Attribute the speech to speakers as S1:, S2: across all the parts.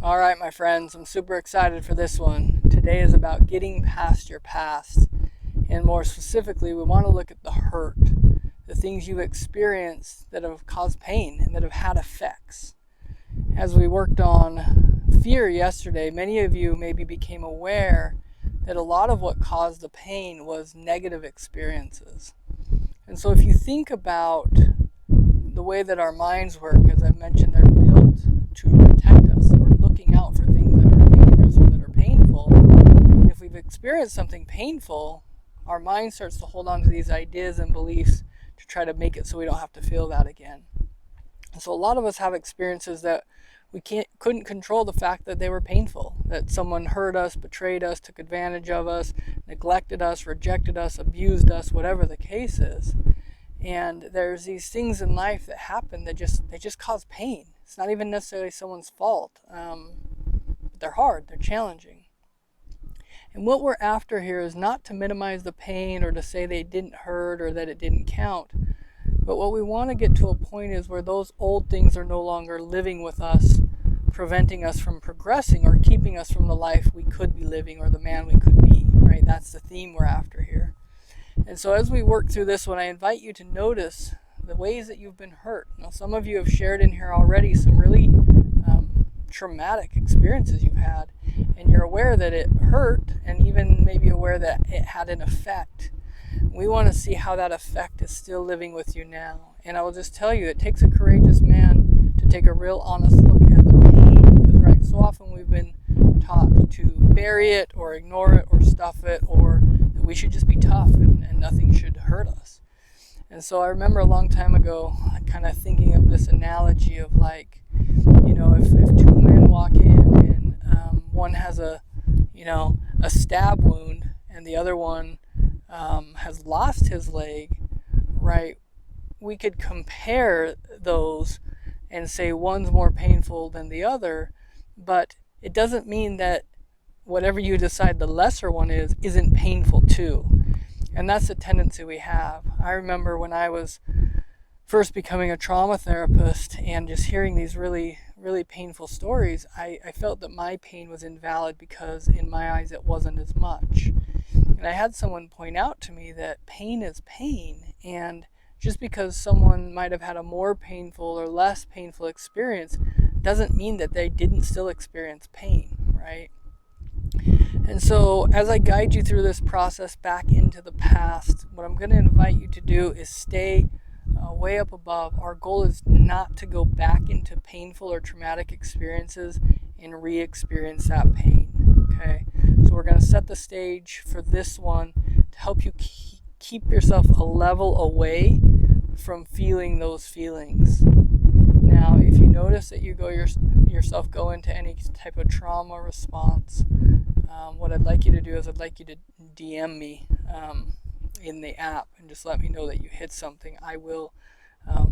S1: All right, my friends, I'm super excited for this one. Today is about getting past your past. And more specifically, we want to look at the hurt, the things you've experienced that have caused pain and that have had effects. As we worked on fear yesterday, many of you maybe became aware that a lot of what caused the pain was negative experiences. And so if you think about the way that our minds work, as I've mentioned, they're built to protect us. We're looking out for things that are dangerous or that are painful. And if we've experienced something painful, our mind starts to hold on to these ideas and beliefs to try to make it so we don't have to feel that again. And so a lot of us have experiences that we couldn't control the fact that they were painful, that someone hurt us, betrayed us, took advantage of us, neglected us, rejected us, abused us, whatever the case is. And there's these things in life that happen that just cause pain. It's not even necessarily someone's fault, but they're hard, they're challenging. And what we're after here is not to minimize the pain or to say they didn't hurt or that it didn't count. But what we want to get to a point is where those old things are no longer living with us, preventing us from progressing or keeping us from the life we could be living or the man we could be, right? That's the theme we're after here. And so as we work through this one, I invite you to notice the ways that you've been hurt. Now, some of you have shared in here already some really traumatic experiences you've had, and you're aware that it hurt and even maybe aware that it had an effect. We want to see how that effect is still living with you now. And I will just tell you, it takes a courageous man to take a real honest look at the pain, because right, so often we've been taught to bury it or ignore it or stuff it, or that we should just be tough and nothing should hurt us. And so I remember a long time ago kind of thinking of this analogy of like, if two men walk in and one has a stab wound and the other one has lost his leg, right? We could compare those and say one's more painful than the other, but it doesn't mean that whatever you decide the lesser one isn't painful too. And that's the tendency we have. I remember when I was first becoming a trauma therapist and just hearing these really, really painful stories, I felt that my pain was invalid because in my eyes it wasn't as much. And I had someone point out to me that pain is pain, and just because someone might have had a more painful or less painful experience doesn't mean that they didn't still experience pain, right? And so as I guide you through this process back into the past, what I'm going to invite you to do is stay way up above. Our goal is not to go back into painful or traumatic experiences and re-experience that pain, okay? So we're going to set the stage for this one to help you keep yourself a level away from feeling those feelings. Now, if you notice that you yourself go into any type of trauma response, what I'd like you to do is I'd like you to DM me in the app and just let me know that you hit something. I will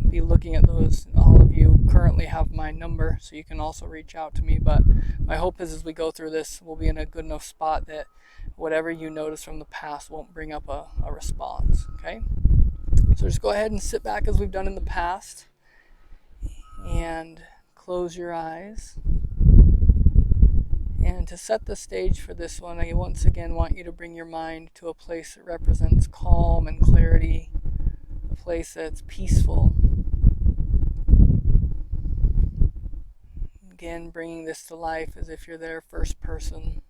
S1: be looking at those. All of you currently have my number, so you can also reach out to me. But my hope is as we go through this, we'll be in a good enough spot that whatever you notice from the past won't bring up a response, okay? So just go ahead and sit back as we've done in the past and close your eyes. And to set the stage for this one, I once again want you to bring your mind to a place that represents calm and clarity, a place that's peaceful. Again, bringing this to life as if you're there first person.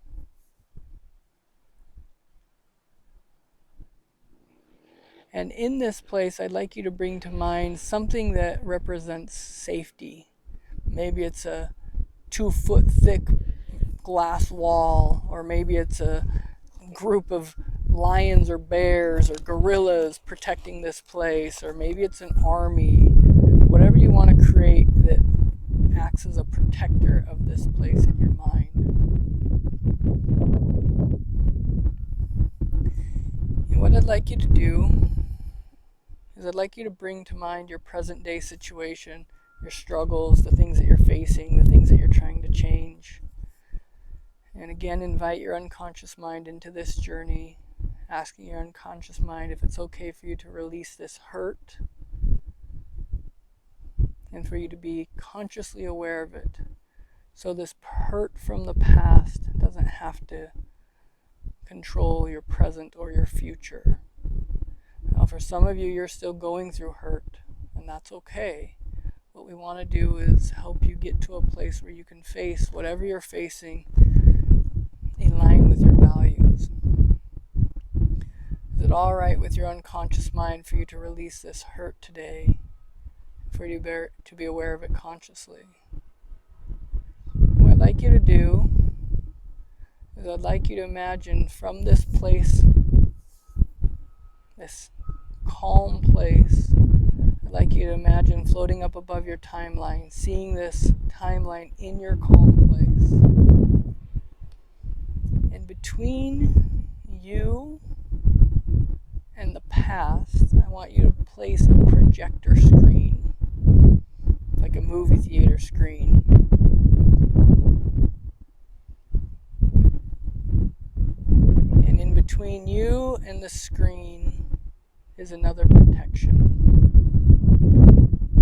S1: And in this place, I'd like you to bring to mind something that represents safety. Maybe it's a 2-foot thick glass wall, or maybe it's a group of lions or bears or gorillas protecting this place, or maybe it's an army. Whatever you want to create that acts as a protector of this place in your mind. And what I'd like you to do is I'd like you to bring to mind your present day situation, your struggles, the things that you're facing, the things that you're trying to change. And again, invite your unconscious mind into this journey, asking your unconscious mind if it's okay for you to release this hurt and for you to be consciously aware of it, So this hurt from the past doesn't have to control your present or your future. Now, for some of you, you're still going through hurt, and that's okay. What we want to do is help you get to a place where you can face whatever you're facing in line with your values. Is it all right with your unconscious mind for you to release this hurt today, for you to be aware of it consciously? What I'd like you to do is I'd like you to imagine from this place, this calm place, I'd like you to imagine floating up above your timeline, seeing this timeline in your calm place. And between you and the past, I want you to place a projector screen, like a movie theater screen. And in between you and the screen is another protection.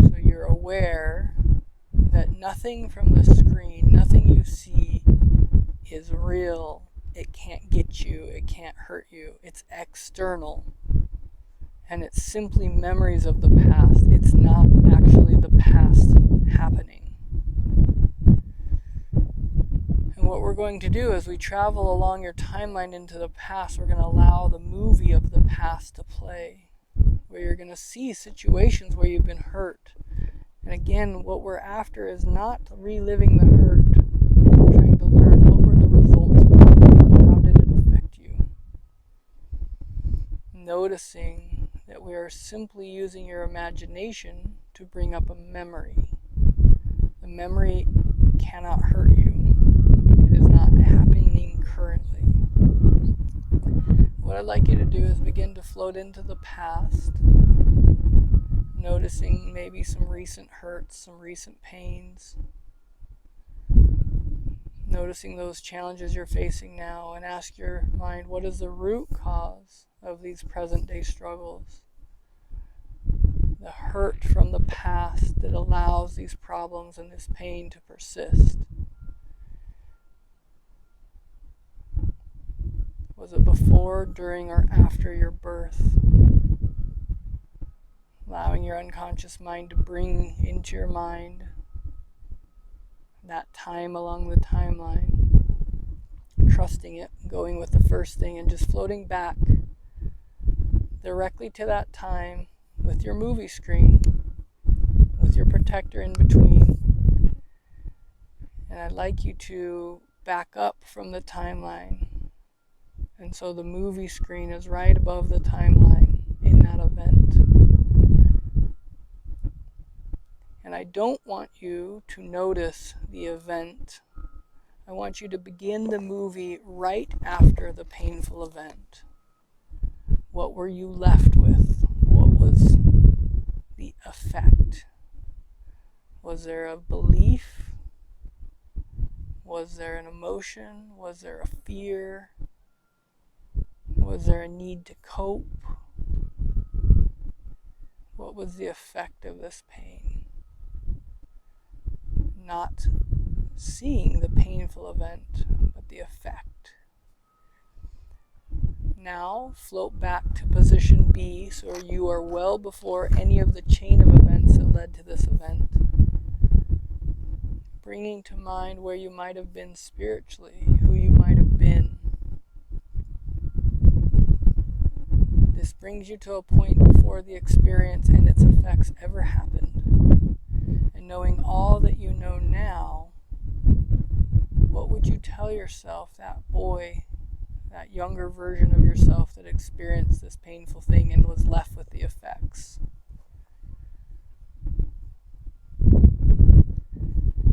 S1: So you're aware that nothing from the screen, nothing you see is real. It can't get you, it can't hurt you. It's external. And it's simply memories of the past. It's not actually the past happening. And what we're going to do as we travel along your timeline into the past, we're going to allow the movie of the past to play, where you're going to see situations where you've been hurt. And again, what we're after is not reliving the hurt. We're trying to learn what were the results of it. How did it affect you? Noticing that we are simply using your imagination to bring up a memory. The memory cannot hurt you. It is not happening currently. What I'd like you to do is begin to float into the past, noticing maybe some recent hurts, some recent pains, noticing those challenges you're facing now, and ask your mind, what is the root cause of these present day struggles? The hurt from the past that allows these problems and this pain to persist. Was it before, during, or after your birth? Allowing your unconscious mind to bring into your mind that time along the timeline. Trusting it, going with the first thing, and just floating back directly to that time with your movie screen, with your protector in between. And I'd like you to back up from the timeline. And so the movie screen is right above the timeline in that event. And I don't want you to notice the event. I want you to begin the movie right after the painful event. What were you left with? What was the effect? Was there a belief? Was there an emotion? Was there a fear? Was there a need to cope? What was the effect of this pain? Not seeing the painful event, but the effect. Now float back to position B, so you are well before any of the chain of events that led to this event. Bringing to mind where you might have been spiritually, who you might have been. This brings you to a point before the experience and its effects ever happened. And knowing all that you know now, what would you tell yourself, that boy, that younger version of yourself that experienced this painful thing and was left with the effects?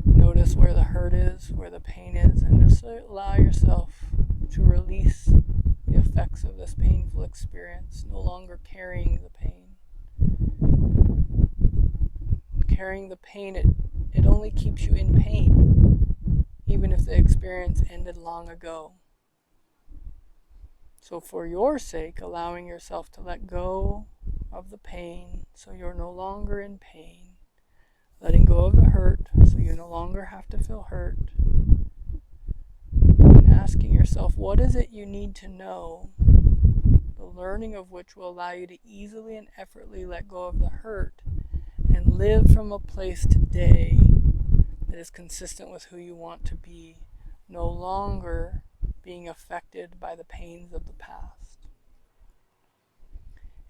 S1: Notice where the hurt is, where the pain is, and just allow yourself to release the effects of this painful experience, no longer carrying the pain. Carrying the pain, it only keeps you in pain, even if the experience ended long ago. So for your sake, allowing yourself to let go of the pain so you're no longer in pain, letting go of the hurt so you no longer have to feel hurt, and asking yourself, what is it you need to know, the learning of which will allow you to easily and effortlessly let go of the hurt and live from a place today that is consistent with who you want to be, no longer being affected by the pains of the past.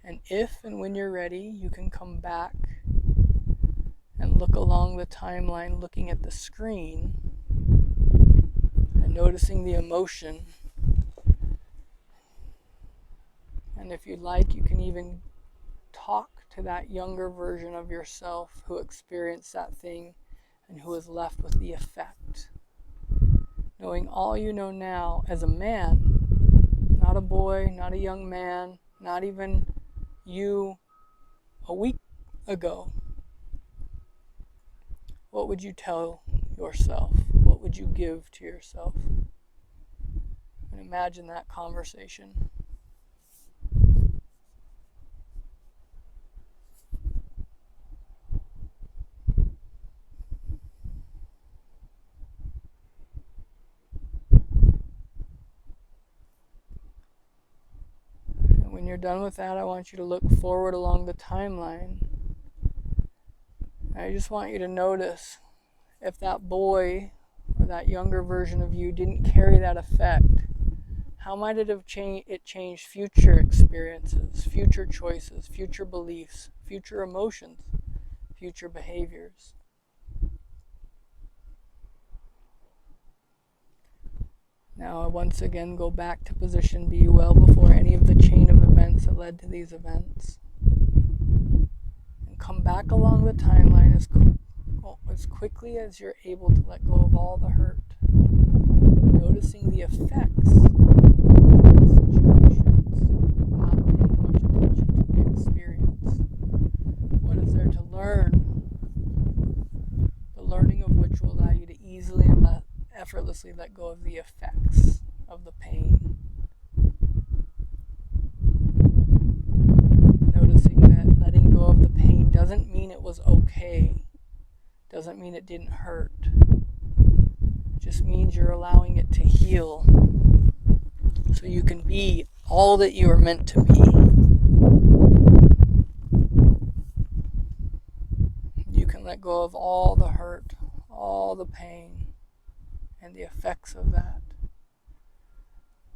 S1: And if and when you're ready, you can come back and look along the timeline, looking at the screen and noticing the emotion. And if you'd like, you can even talk to that younger version of yourself who experienced that thing and who is left with the effect. Knowing all you know now as a man, not a boy, not a young man, not even you a week ago, what would you tell yourself? What would you give to yourself? And imagine that conversation. And when you're done with that, I want you to look forward along the timeline. I just want you to notice if that boy or that younger version of you didn't carry that effect, how might it have changed future experiences, future choices, future beliefs, future emotions, future behaviors? Now I once again go back to position B well before any of the chain of events that led to these events. And come back along the timeline as quickly as you're able to let go of all the hurt. Noticing the effects of those situations, not paying much attention to the experience. What is there to learn? The learning of which will allow you to easily and effortlessly let go of the effects of the pain. Noticing that letting go of the pain doesn't mean it was okay, doesn't mean it didn't hurt. It just means you're allowing it to heal so you can be all that you are meant to be. You can let go of all the hurt, all the pain, and the effects of that.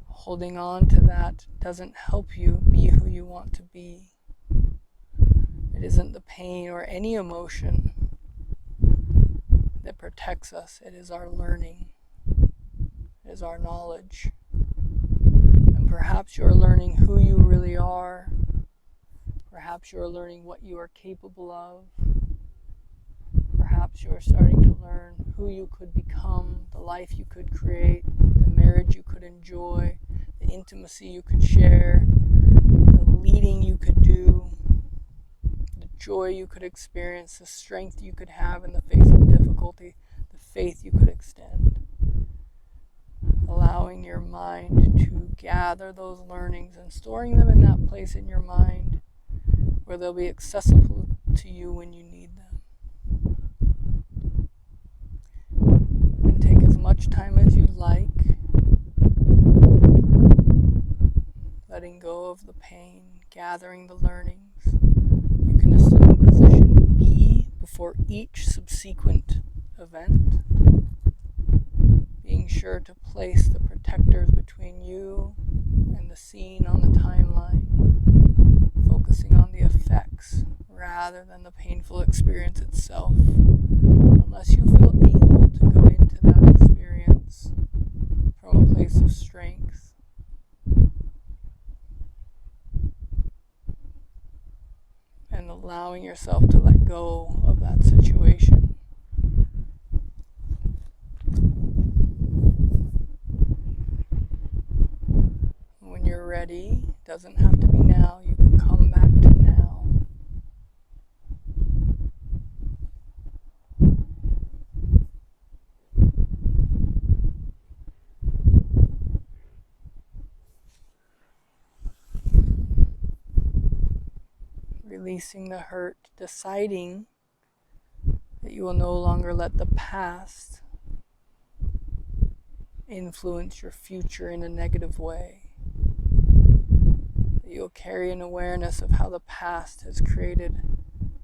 S1: Holding on to that doesn't help you be who you want to be. It isn't the pain or any emotion that protects us. It is our learning. It is our knowledge. And perhaps you're learning who you really are. Perhaps you're learning what you are capable of. Perhaps you're starting to learn who you could become, the life you could create, the marriage you could enjoy, the intimacy you could share, the leading you could do, the joy you could experience, the strength you could have in the face of difficulty, the faith you could extend. Allowing your mind to gather those learnings and storing them in that place in your mind where they'll be accessible to you when you need them. And take as much time as you like, letting go of the pain, gathering the learnings. You can assume position B before each subsequent event, being sure to place the protectors between you and the scene on the timeline, focusing on the effects rather than the painful experience itself, unless you feel able to go into that experience from a place of strength. And allowing yourself to let go of that situation. When you're ready, it doesn't have to be now, you can come back to now. Releasing the hurt, deciding that that you will no longer let the past influence your future in a negative way. That you'll carry an awareness of how the past has created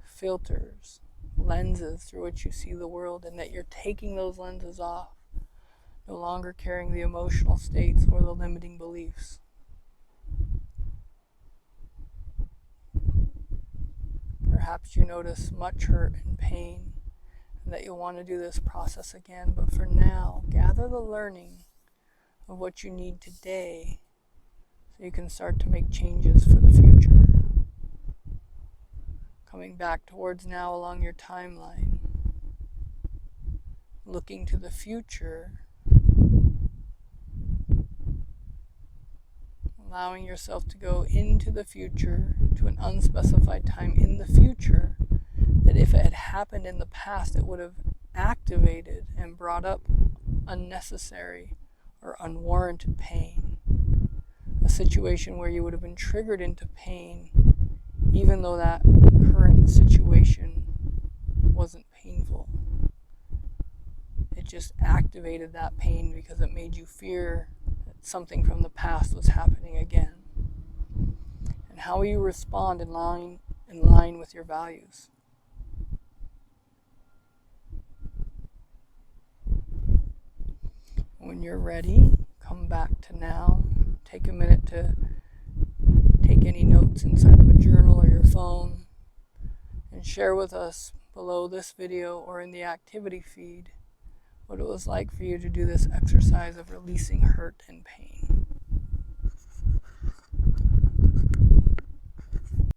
S1: filters, lenses through which you see the world, and that you're taking those lenses off, no longer carrying the emotional states or the limiting beliefs. Perhaps you notice much hurt and pain, and that you'll want to do this process again, but for now, gather the learning of what you need today so you can start to make changes for the future. Coming back towards now along your timeline, looking to the future, allowing yourself to go into the future, to an unspecified time in the future, that if it had happened in the past, it would have activated and brought up unnecessary or unwarranted pain. A situation where you would have been triggered into pain, even though that current situation wasn't painful. It just activated that pain because it made you fear that something from the past was happening again. And how will you respond in line with your values? When you're ready, come back to now. Take a minute to take any notes inside of a journal or your phone and share with us below this video or in the activity feed what it was like for you to do this exercise of releasing hurt and pain.